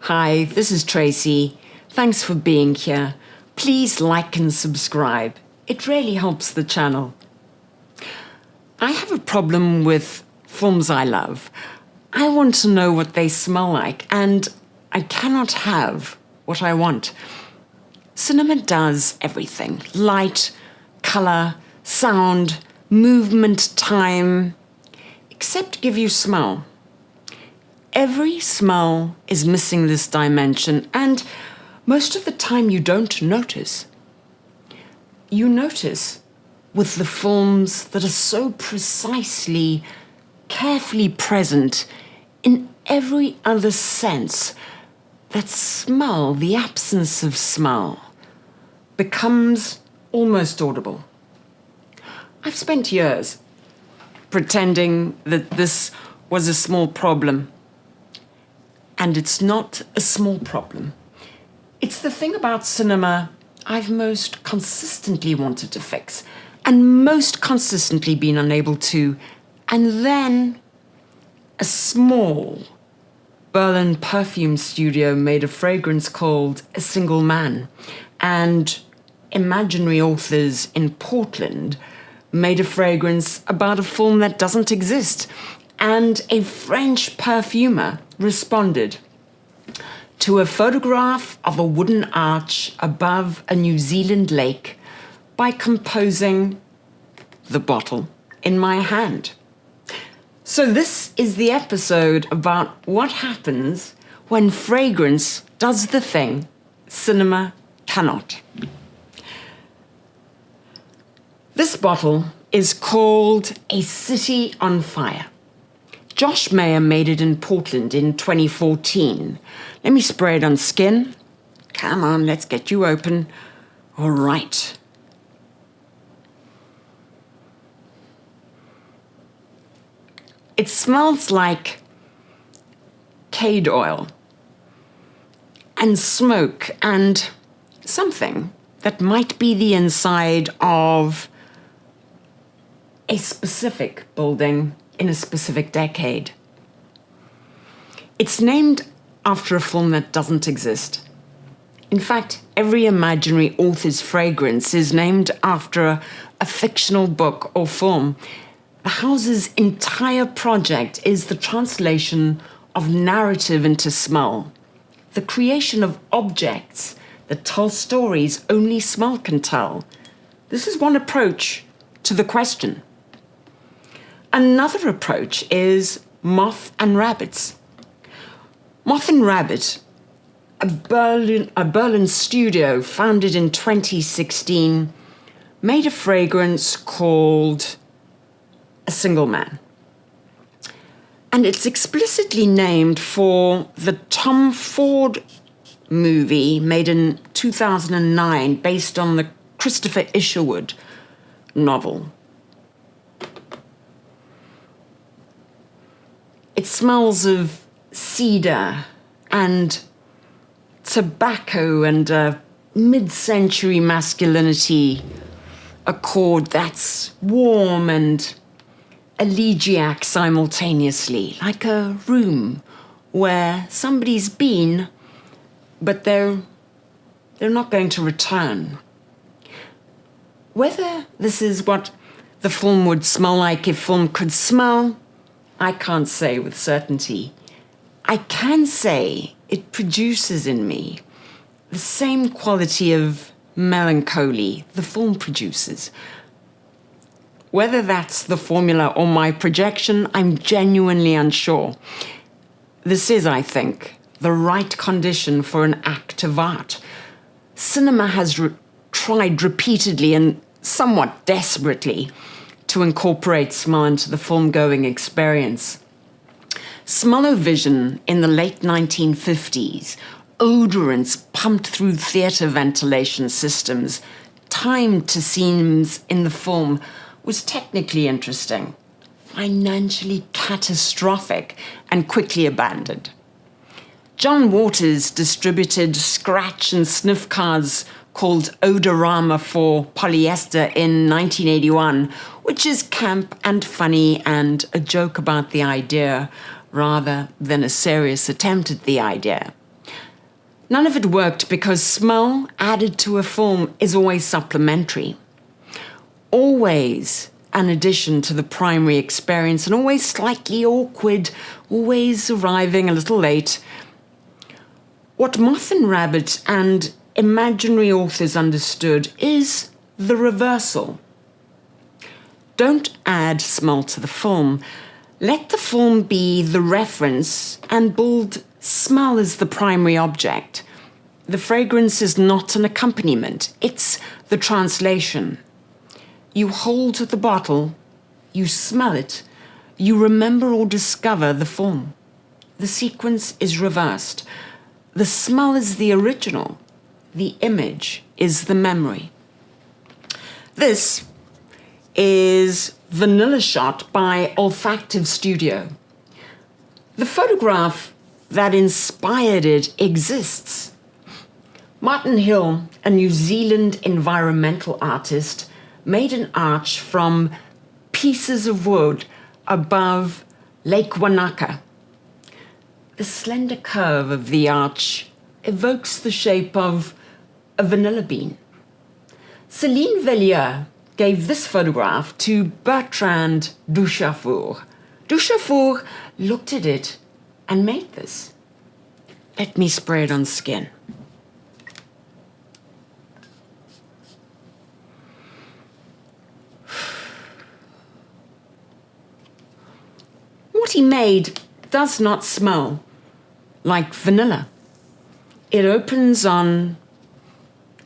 Hi, this is Tracy. Thanks for being here. Please like and subscribe. It really helps the channel. I have a problem with films I love. I want to know what they smell like, and I cannot have what I want. Cinema does everything: light, color, sound, movement, time, except give you smell. Every smell is missing this dimension, and most of the time you don't notice. You notice with the films that are so precisely, carefully present in every other sense that smell, the absence of smell, becomes almost audible. I've spent years pretending that this was a small problem. And it's not a small problem. It's the thing about cinema I've most consistently wanted to fix and most consistently been unable to. And then a small Berlin perfume studio made a fragrance called A Single Man. And imaginary authors in Portland made a fragrance about a film that doesn't exist. And a French perfumer responded to a photograph of a wooden arch above a New Zealand lake by composing the bottle in my hand. So this is the episode about what happens when fragrance does the thing cinema cannot. This bottle is called A City on Fire. Josh Mayer made it in Portland in 2014. Let me spray it on skin. Come on, let's get you open. All right. It smells like cade oil and smoke and something that might be the inside of a specific building in a specific decade. It's named after a film that doesn't exist. In fact, every imaginary author's fragrance is named after a fictional book or film. The house's entire project is the translation of narrative into smell, the creation of objects that tell stories only smell can tell. This is one approach to the question. Another approach is Moth and Rabbits. Moth and Rabbit, a Berlin studio founded in 2016, made a fragrance called A Single Man. And it's explicitly named for the Tom Ford movie made in 2009 based on the Christopher Isherwood novel. It smells of cedar and tobacco and a mid-century masculinity accord that's warm and elegiac simultaneously, like a room where somebody's been, but they're not going to return. Whether this is what the film would smell like if film could smell, I can't say with certainty. I can say it produces in me the same quality of melancholy the film produces. Whether that's the formula or my projection, I'm genuinely unsure. This is, I think, the right condition for an act of art. Cinema has tried repeatedly and somewhat desperately to incorporate smell into the film-going experience. Smell-o-vision in the late 1950s, odorants pumped through theatre ventilation systems, timed to scenes in the film, was technically interesting, financially catastrophic, and quickly abandoned. John Waters distributed scratch and sniff cards called Odorama for polyester in 1981, which is camp and funny and a joke about the idea rather than a serious attempt at the idea. None of it worked because smell added to a film is always supplementary, always an addition to the primary experience, and always slightly awkward, always arriving a little late. What Moth and Rabbit and imaginary authors understood is the reversal. Don't add smell to the film. Let the film be the reference and build smell as the primary object. The fragrance is not an accompaniment, it's the translation. You hold the bottle, you smell it, you remember or discover the form. The sequence is reversed. The smell is the original, the image is the memory. This is Vanilla Shot by Olfactive Studio. The photograph that inspired it exists. Martin Hill, a New Zealand environmental artist, made an arch from pieces of wood above Lake Wanaka. The slender curve of the arch evokes the shape of a vanilla bean. Céline Vellier gave this photograph to Bertrand Duchaufour. Duchaufour looked at it and made this. Let me spray it on skin. What he made does not smell like vanilla. It opens on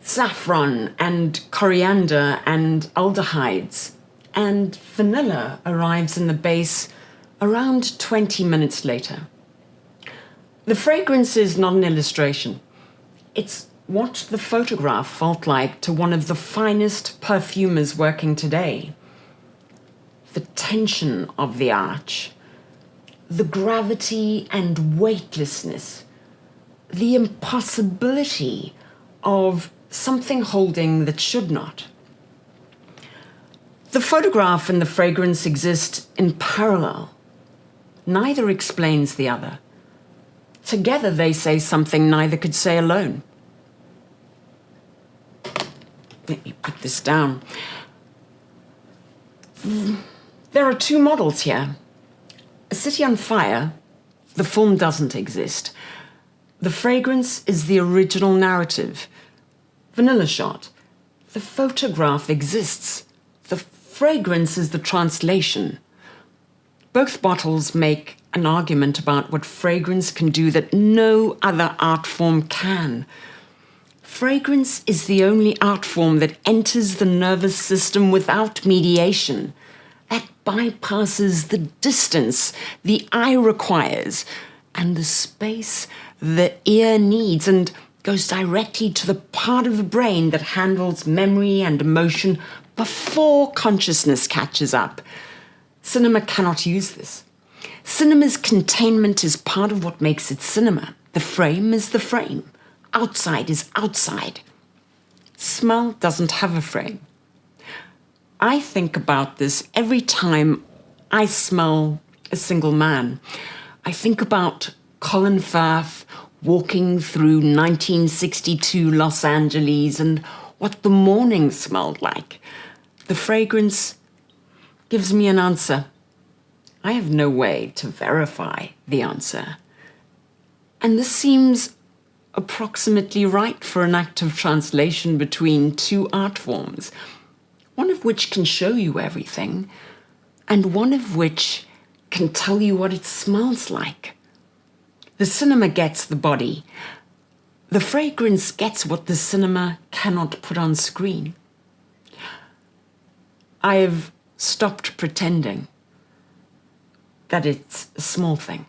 saffron and coriander and aldehydes, and vanilla arrives in the base around 20 minutes later. The fragrance is not an illustration. It's what the photograph felt like to one of the finest perfumers working today. The tension of the arch, the gravity and weightlessness, the impossibility of something holding that should not. The photograph and the fragrance exist in parallel. Neither explains the other. Together they say something neither could say alone. Let me put this down. There are two models here. A City on Fire, the film doesn't exist. The fragrance is the original narrative. Vanilla Shot, the photograph exists. The fragrance is the translation. Both bottles make an argument about what fragrance can do that no other art form can. Fragrance is the only art form that enters the nervous system without mediation, that bypasses the distance the eye requires and the space the ear needs, and goes directly to the part of the brain that handles memory and emotion before consciousness catches up. Cinema cannot use this. Cinema's containment is part of what makes it cinema. The frame is the frame. Outside is outside. Smell doesn't have a frame. I think about this every time I smell a single man. I think about Colin Firth walking through 1962 Los Angeles and what the morning smelled like. The fragrance gives me an answer. I have no way to verify the answer. And this seems approximately right for an act of translation between two art forms, one of which can show you everything, and one of which can tell you what it smells like. The cinema gets the body. The fragrance gets what the cinema cannot put on screen. I have stopped pretending that it's a small thing.